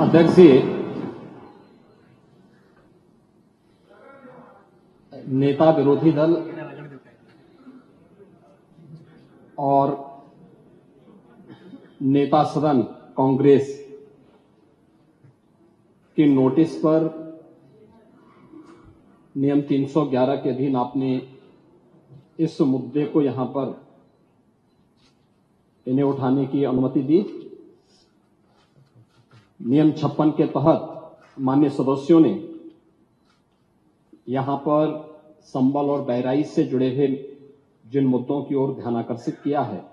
अध्यक्ष जी, नेता विरोधी दल और नेता सदन कांग्रेस की नोटिस पर नियम 311 के अधीन आपने इस मुद्दे को यहां पर इन्हें उठाने की अनुमति दी। नियम 56 के तहत माननीय सदस्यों ने यहां पर संबल और बहराइच से जुड़े हुए जिन मुद्दों की ओर ध्यान आकर्षित किया है,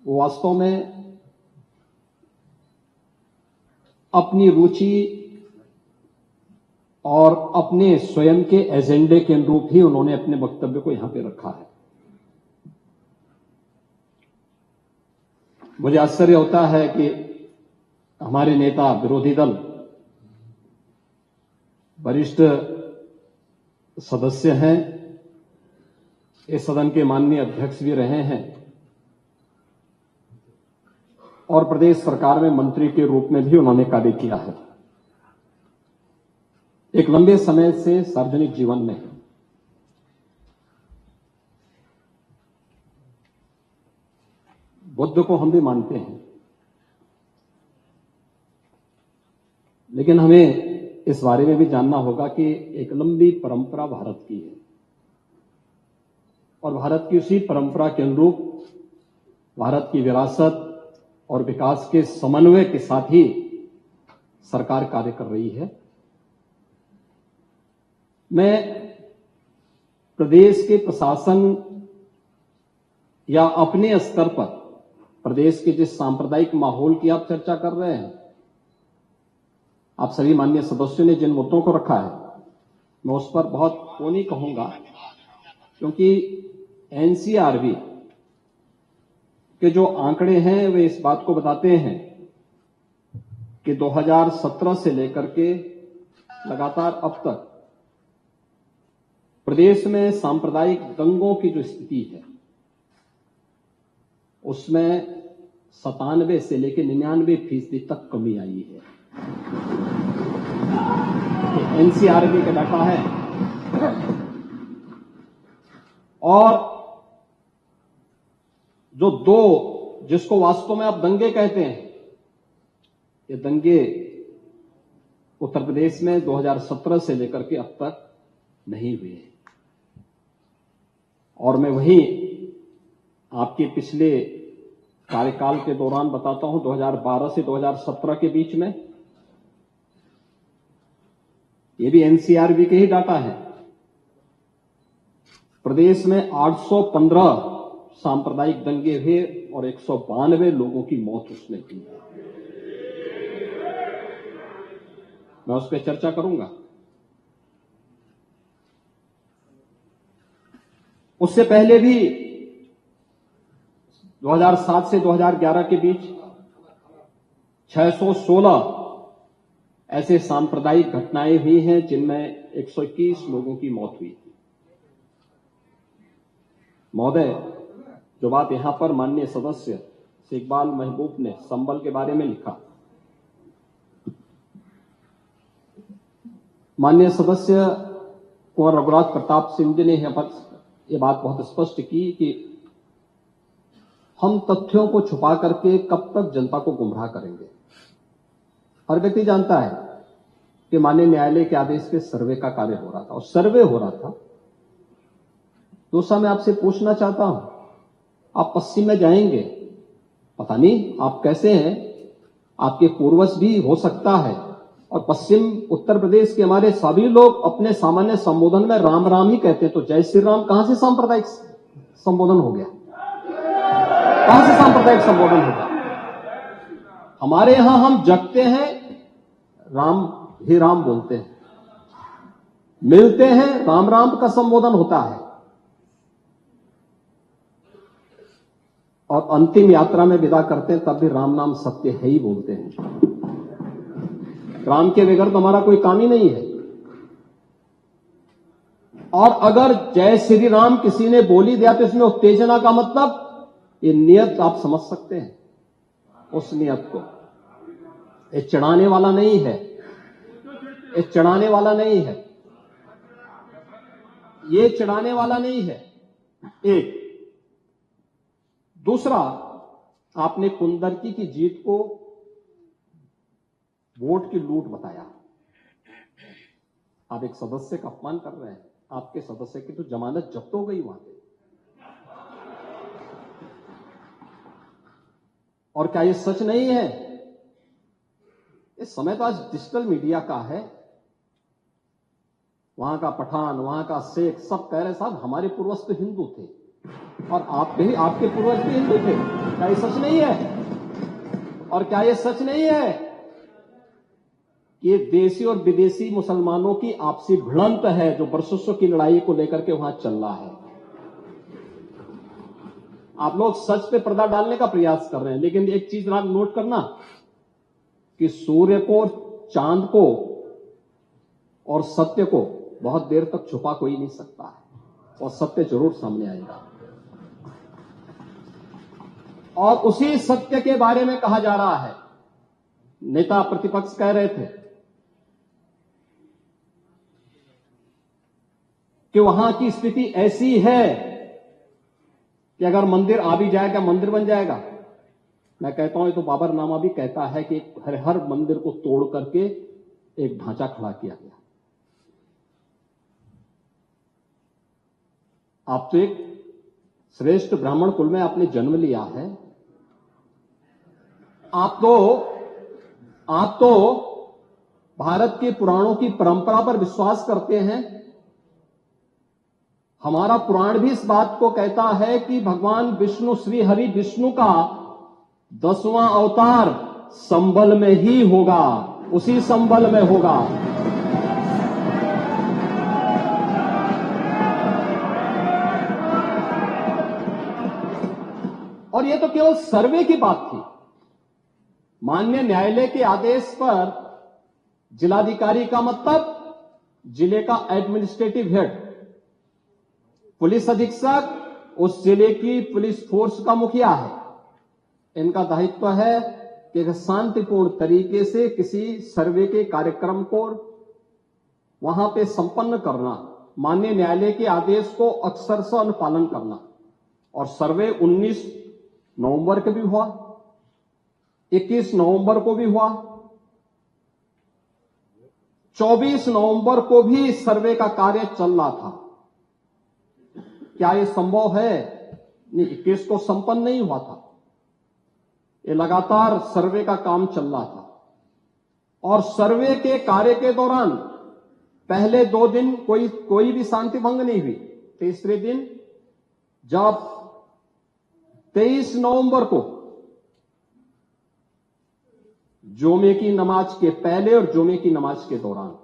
वो वास्तव में अपनी रुचि और अपने स्वयं के एजेंडे के अनुरूप ही उन्होंने अपने वक्तव्य को यहां पे रखा है। मुझे आश्चर्य होता है कि हमारे नेता विरोधी दल वरिष्ठ सदस्य हैं, इस सदन के माननीय अध्यक्ष भी रहे हैं और प्रदेश सरकार में मंत्री के रूप में भी उन्होंने कार्य किया है। एक लंबे समय से सार्वजनिक जीवन में बुद्ध को हम भी मानते हैं, लेकिन हमें इस बारे में भी जानना होगा कि एक लंबी परंपरा भारत की है और भारत की उसी परंपरा के अनुरूप भारत की विरासत और विकास के समन्वय के साथ ही सरकार कार्य कर रही है। मैं प्रदेश के प्रशासन या अपने स्तर पर प्रदेश के जिस सांप्रदायिक माहौल की आप चर्चा कर रहे हैं, आप सभी माननीय सदस्यों ने जिन मुद्दों को रखा है, मैं उस पर बहुत वो नहीं कहूंगा, क्योंकि एनसीआरबी के जो आंकड़े हैं वे इस बात को बताते हैं कि 2017 से लेकर के लगातार अब तक प्रदेश में सांप्रदायिक दंगों की जो स्थिति है उसमें 97 से लेकर 99% तक कमी आई है। एनसीआरबी का डाटा है। और जो दो जिसको वास्तव में आप दंगे कहते हैं, ये दंगे उत्तर प्रदेश में 2017 से लेकर के अब तक नहीं हुए हैं। और मैं वही आपके पिछले कार्यकाल के दौरान बताता हूं, 2012 से 2017 के बीच में, ये भी एनसीआरबी के ही डाटा है, प्रदेश में 815 सांप्रदायिक दंगे हुए और 192 लोगों की मौत उसमें हुई। मैं उस पर चर्चा करूंगा। उससे पहले भी 2007 से 2011 के बीच 616 ऐसे सांप्रदायिक घटनाएं हुई हैं जिनमें 121 लोगों की मौत हुई। महोदय, जो बात यहां पर माननीय सदस्य इकबाल महबूब ने संबल के बारे में लिखा, माननीय सदस्य कुंवर रघुराज प्रताप सिंह जी ने यहां पर यह बात बहुत स्पष्ट की कि हम तथ्यों को छुपा करके कब तक जनता को गुमराह करेंगे। हर व्यक्ति जानता है कि माननीय न्यायालय के आदेश पे सर्वे का कार्य हो रहा था और सर्वे हो रहा था। दूसरा मैं आपसे पूछना चाहता हूं, आप पश्चिम में जाएंगे, पता नहीं आप कैसे हैं, आपके पूर्वज भी हो सकता है, और पश्चिम उत्तर प्रदेश के हमारे सभी लोग अपने सामान्य संबोधन में राम राम ही कहते हैं, तो जय श्री राम कहां से सांप्रदायिक संबोधन हो गया? कहां से सांप्रदायिक संबोधन होगा? हमारे यहां हम जगते हैं, राम ही राम बोलते हैं, मिलते हैं, राम राम का संबोधन होता है, और अंतिम यात्रा में विदा करते हैं तब भी राम नाम सत्य है ही बोलते हैं। राम के बगैर तो हमारा कोई काम ही नहीं है। और अगर जय श्री राम किसी ने बोली दिया तो इसमें उत्तेजना का मतलब, ये नियत आप समझ सकते हैं। उस नियत को। ये चढ़ाने वाला नहीं है, ये चढ़ाने वाला नहीं है, ये चढ़ाने वाला नहीं है। एक दूसरा, आपने कुंदरकी की जीत को वोट की लूट बताया। आप एक सदस्य का अपमान कर रहे हैं। आपके सदस्य की तो जमानत जब्त हो गई वहां पे। और क्या ये सच नहीं है? इस समय तो आज डिजिटल मीडिया का है। वहां का पठान, वहां का शेख सब कह रहे साहब हमारे पूर्वज तो हिंदू थे और आपके पूर्वज भी हिंदू थे। क्या ये सच नहीं है? और क्या ये सच नहीं है कि ये देशी और विदेशी मुसलमानों की आपसी भिड़ंत है जो वर्षों की लड़ाई को लेकर के वहां चल रहा है? आप लोग सच पे पर्दा डालने का प्रयास कर रहे हैं, लेकिन एक चीज आप नोट करना कि सूर्य को, चांद को और सत्य को बहुत देर तक छुपा कोई नहीं सकता है, और सत्य जरूर सामने आएगा। और उसी सत्य के बारे में कहा जा रहा है। नेता प्रतिपक्ष कह रहे थे कि वहां की स्थिति ऐसी है कि अगर मंदिर आ भी जाएगा, मंदिर बन जाएगा। मैं कहता हूं, ये तो बाबरनामा भी कहता है कि हर मंदिर को तोड़ करके एक ढांचा खड़ा किया गया। आप तो एक श्रेष्ठ ब्राह्मण कुल में आपने जन्म लिया है। आप तो भारत के पुराणों की परंपरा पर विश्वास करते हैं। हमारा पुराण भी इस बात को कहता है कि भगवान विष्णु, श्री हरि विष्णु का 10वां अवतार संबल में ही होगा, उसी संबल में होगा। और यह तो केवल सर्वे की बात थी। माननीय न्यायालय के आदेश पर जिलाधिकारी का मतलब जिले का एडमिनिस्ट्रेटिव हेड, पुलिस अधीक्षक उस जिले की पुलिस फोर्स का मुखिया है। इनका दायित्व है कि शांतिपूर्ण तरीके से किसी सर्वे के कार्यक्रम को वहां पे संपन्न करना, माननीय न्यायालय के आदेश को अक्षरशः अनुपालन करना। और सर्वे 19 नवंबर को भी हुआ, 21 नवंबर को भी हुआ, 24 नवंबर को भी सर्वे का कार्य चल रहा था। क्या यह संभव है? नहीं, 21 को संपन्न नहीं हुआ था। ये लगातार सर्वे का काम चल रहा था। और सर्वे के कार्य के दौरान पहले 2 दिन कोई भी शांति भंग नहीं हुई। तीसरे दिन जब 23 नवंबर को जुमे की नमाज के पहले और जुमे की नमाज के दौरान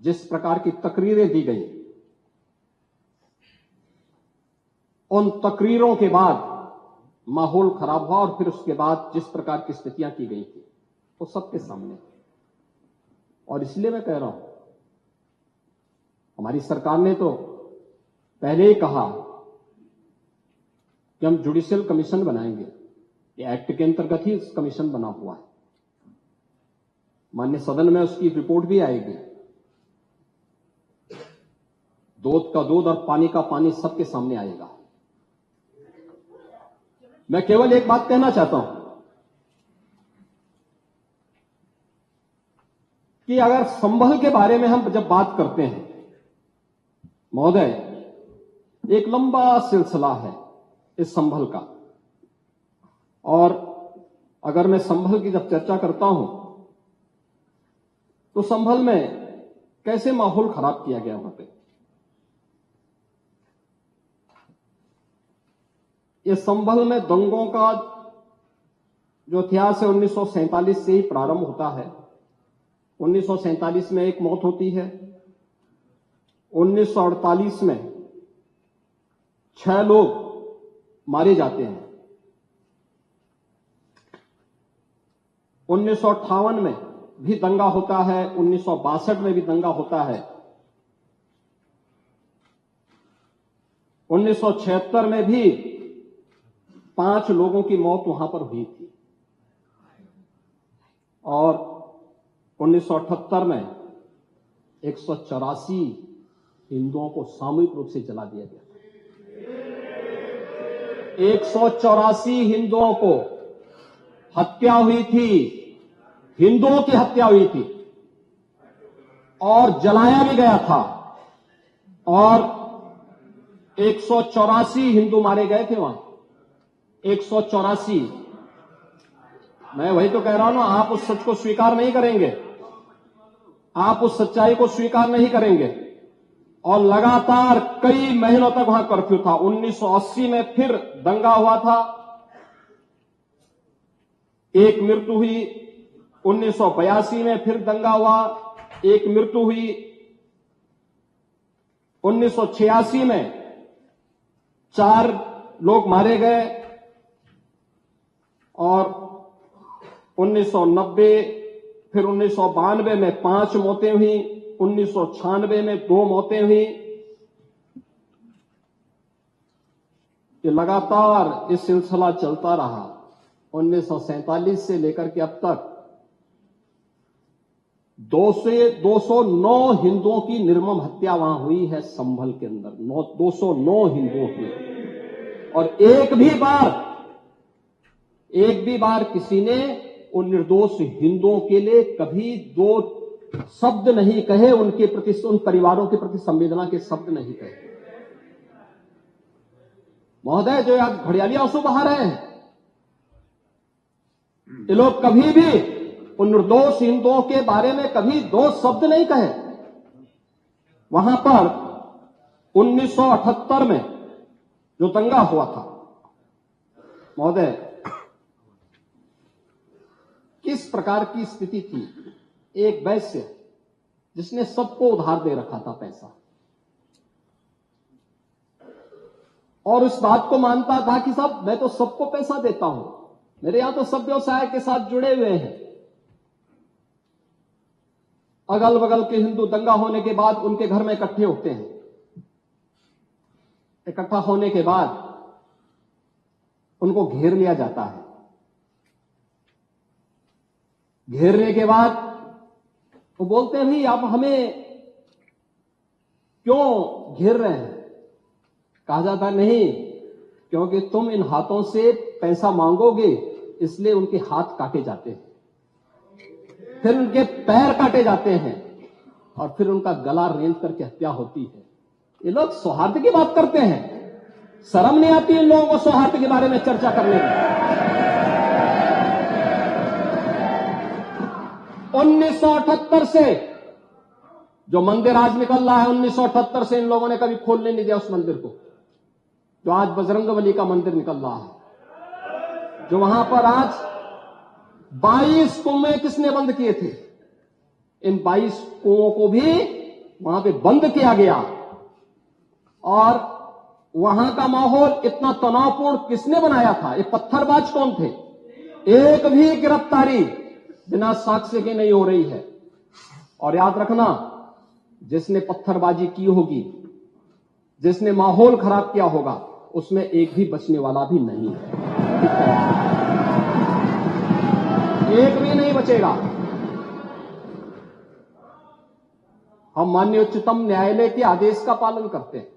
जिस प्रकार की तकरीरें दी गई, उन तकरीरों के बाद माहौल खराब हुआ। और फिर उसके बाद जिस प्रकार की स्थितियां की गई थी वो सबके सामने। और इसलिए मैं कह रहा हूं, हमारी सरकार ने तो पहले ही कहा कि हम जुडिशियल कमीशन बनाएंगे। ये एक्ट के अंतर्गत ही कमीशन बना हुआ है। माननीय सदन में उसकी रिपोर्ट भी आएगी। दूध का दूध और पानी का पानी सबके सामने आएगा। मैं केवल एक बात कहना चाहता हूं कि अगर संभल के बारे में हम जब बात करते हैं महोदय, एक लंबा सिलसिला है इस संभल का। और अगर मैं संभल की जब चर्चा करता हूं तो संभल में कैसे माहौल खराब किया गया वहां पे। ये संभल में दंगों का जो इतिहास है 1947 से ही प्रारंभ होता है। 1947 में एक मौत होती है। 1948 में 6 लोग मारे जाते हैं। 1958 में भी दंगा होता है। 1962 में भी दंगा होता है। 1976 में भी 5 लोगों की मौत वहां पर हुई थी। और 1978 में 184 हिंदुओं को सामूहिक रूप से जला दिया गया। 184 हिंदुओं को हत्या हुई थी, हिंदुओं की हत्या हुई थी और जलाया भी गया था और 184 हिंदू मारे गए थे वहां। 184। मैं वही तो कह रहा हूं ना, आप उस सच को स्वीकार नहीं करेंगे, आप उस सच्चाई को स्वीकार नहीं करेंगे और लगातार कई महीनों तक वहां कर्फ्यू था। 1980 में फिर दंगा हुआ था, एक मृत्यु हुई। 1982 में फिर दंगा हुआ, एक मृत्यु हुई। 1986 में 4 लोग मारे गए और 1990 फिर 1992 में 5 मौतें हुई, 1996 में 2 मौतें हुई। ये लगातार इस सिलसिला चलता रहा। 1947 से लेकर के अब तक 209 हिंदुओं की निर्मम हत्या वहां हुई है संभल के अंदर। 209 हिंदुओं की, और एक भी बार किसी ने उन निर्दोष हिंदुओं के लिए कभी 2 शब्द नहीं कहे, उनके प्रति, उन परिवारों के प्रति संवेदना के शब्द नहीं कहे। महोदय, जो आज घड़ियाली आंसू बहा रहे हैं, ये लोग कभी भी उन निर्दोष हिंदुओं के बारे में कभी 2 शब्द नहीं कहे। वहां पर 1978 में जो दंगा हुआ था, महोदय, किस प्रकार की स्थिति थी। एक वैश्य जिसने सबको उधार दे रखा था पैसा, और उस बात को मानता था कि साहब मैं तो सबको पैसा देता हूं, मेरे यहां तो सब व्यवसाय के साथ जुड़े हुए हैं। अगल बगल के हिंदू दंगा होने के बाद उनके घर में इकट्ठे होते हैं। इकट्ठा होने के बाद उनको घेर लिया जाता है। घेरने के बाद वो बोलते हैं, भाई आप हमें क्यों घेर रहे हैं? कहा जाता नहीं, क्योंकि तुम इन हाथों से पैसा मांगोगे, इसलिए उनके हाथ काटे जाते हैं, फिर उनके पैर काटे जाते हैं और फिर उनका गला रेंत करके हत्या होती है। ये लोग सौहार्द की बात करते हैं, शर्म नहीं आती इन लोगों को सौहार्द के बारे में चर्चा करने में। 1978 से जो मंदिर आज निकल रहा है, 1978 से इन लोगों ने कभी खोलने नहीं दिया उस मंदिर को, जो आज बजरंगबली का मंदिर निकल रहा है, जो वहां पर आज 22 कुएं किसने बंद किए थे? इन 22 कुओं को भी वहां पे बंद किया गया। और वहां का माहौल इतना तनावपूर्ण किसने बनाया था? ये पत्थरबाज कौन थे? एक भी गिरफ्तारी बिना साक्ष्य के नहीं हो रही है। और याद रखना, जिसने पत्थरबाजी की होगी, जिसने माहौल खराब किया होगा, उसमें एक भी बचने वाला भी नहीं है। एक भी नहीं बचेगा। हम माननीय उच्चतम न्यायालय के आदेश का पालन करते हैं,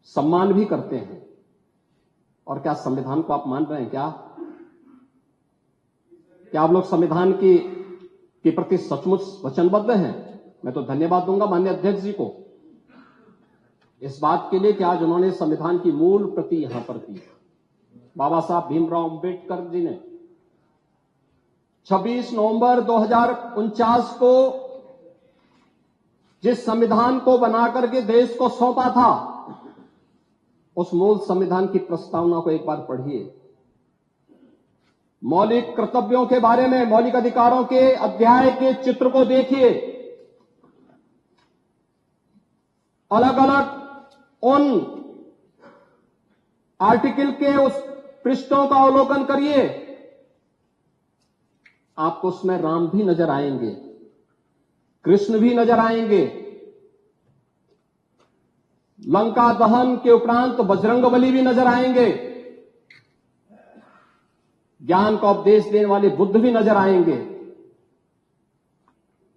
सम्मान भी करते हैं। और क्या संविधान को आप मान रहे हैं? क्या आप लोग संविधान के प्रति सचमुच वचनबद्ध हैं? मैं तो धन्यवाद दूंगा माननीय अध्यक्ष जी को इस बात के लिए कि आज उन्होंने संविधान की मूल प्रति यहां पर दी। बाबा साहब भीमराव अंबेडकर जी ने 26 नवंबर 2049 को जिस संविधान को बनाकर के देश को सौंपा था, उस मूल संविधान की प्रस्तावना को एक बार पढ़िए। मौलिक कर्तव्यों के बारे में, मौलिक अधिकारों के अध्याय के चित्र को देखिए। अलग अलग उन आर्टिकल के उस पृष्ठों का अवलोकन करिए, आपको उसमें राम भी नजर आएंगे, कृष्ण भी नजर आएंगे। लंका दहन के उपरांत बजरंगबली भी नजर आएंगे। ज्ञान का उपदेश देने वाले बुद्ध भी नजर आएंगे।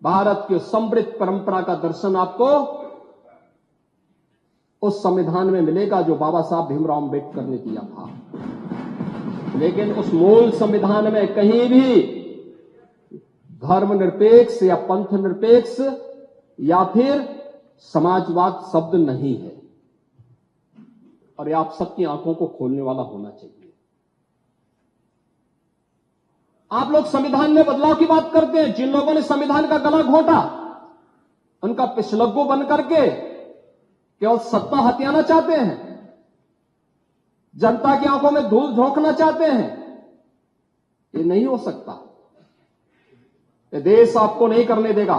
भारत की समृद्ध परंपरा का दर्शन आपको उस संविधान में मिलेगा जो बाबा साहब भीमराव अम्बेडकर ने दिया था। लेकिन उस मूल संविधान में कहीं भी धर्मनिरपेक्ष या पंथ निरपेक्ष या फिर समाजवाद शब्द नहीं है। और ये आप सबकी आंखों को खोलने वाला होना चाहिए। आप लोग संविधान में बदलाव की बात करते हैं। जिन लोगों ने संविधान का गला घोंटा, उनका पिछलग्गू बन करके केवल सत्ता हथियाना चाहते हैं, जनता की आंखों में धूल झोंकना चाहते हैं। ये नहीं हो सकता। ये देश आपको नहीं करने देगा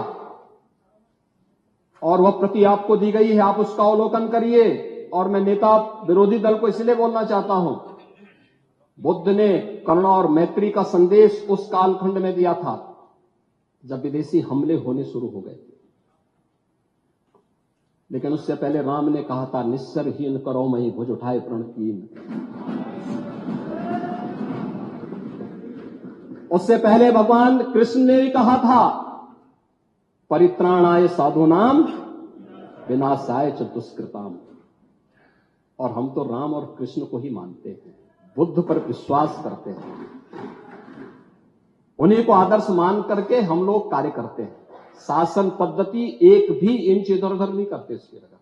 और वह प्रति आपको दी गई है, आप उसका अवलोकन करिए। और मैं नेता विरोधी दल को इसलिए बोलना चाहता हूं, बुद्ध ने करुणा और मैत्री का संदेश उस कालखंड में दिया था जब विदेशी हमले होने शुरू हो गए। लेकिन उससे पहले राम ने कहा था, निस्सरहीन करो मई भुज उठाए प्रणकीन। उससे पहले भगवान कृष्ण ने भी कहा था, परित्राणाय साधूनाम विनाशाय च दुष्कृताम। और हम तो राम और कृष्ण को ही मानते हैं, बुद्ध पर विश्वास करते हैं, उन्हीं को आदर्श मान करके हम लोग कार्य करते हैं। शासन पद्धति एक भी इंच इधर उधर नहीं करते इसकी जगह।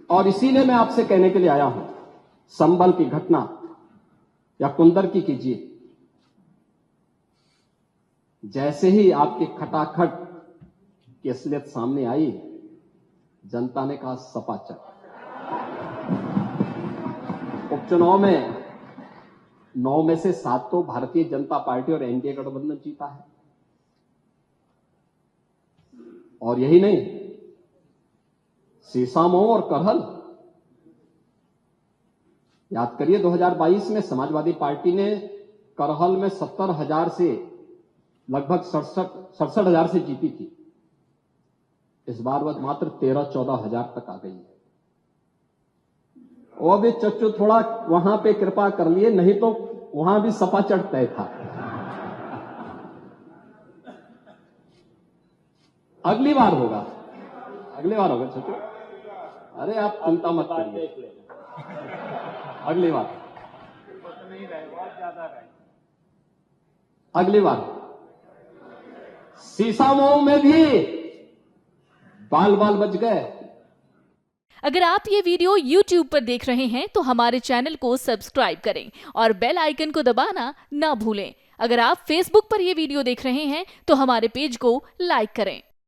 और इसीलिए मैं आपसे कहने के लिए आया हूं, संबल की घटना या कुंदर की कीजिए, जैसे ही आपकी खटाखट की असलियत सामने आई, जनता ने कहा सपा चक। उपचुनाव में 9 में से 7 तो भारतीय जनता पार्टी और एनडीए गठबंधन जीता है। और यही नहीं, सीसामऊ और करहल, याद करिए 2022 में समाजवादी पार्टी ने करहल में 70,000 से लगभग 67,000 से जीती थी। इस बार वह मात्र 13-14 तक आ गई है। और भी चच्चू थोड़ा वहां पे कृपा कर लिए, नहीं तो वहां भी सपा चढ़ तय था। अगली बार होगा, अगली बार होगा चच्चू। अरे आप चिंता मत करिए, अगली बार, अगली बार सीसामऊ में भी बाल बाल बच गए। अगर आप ये वीडियो YouTube पर देख रहे हैं तो हमारे चैनल को सब्सक्राइब करें और बेल आइकन को दबाना ना भूलें। अगर आप Facebook पर ये वीडियो देख रहे हैं तो हमारे पेज को लाइक करें।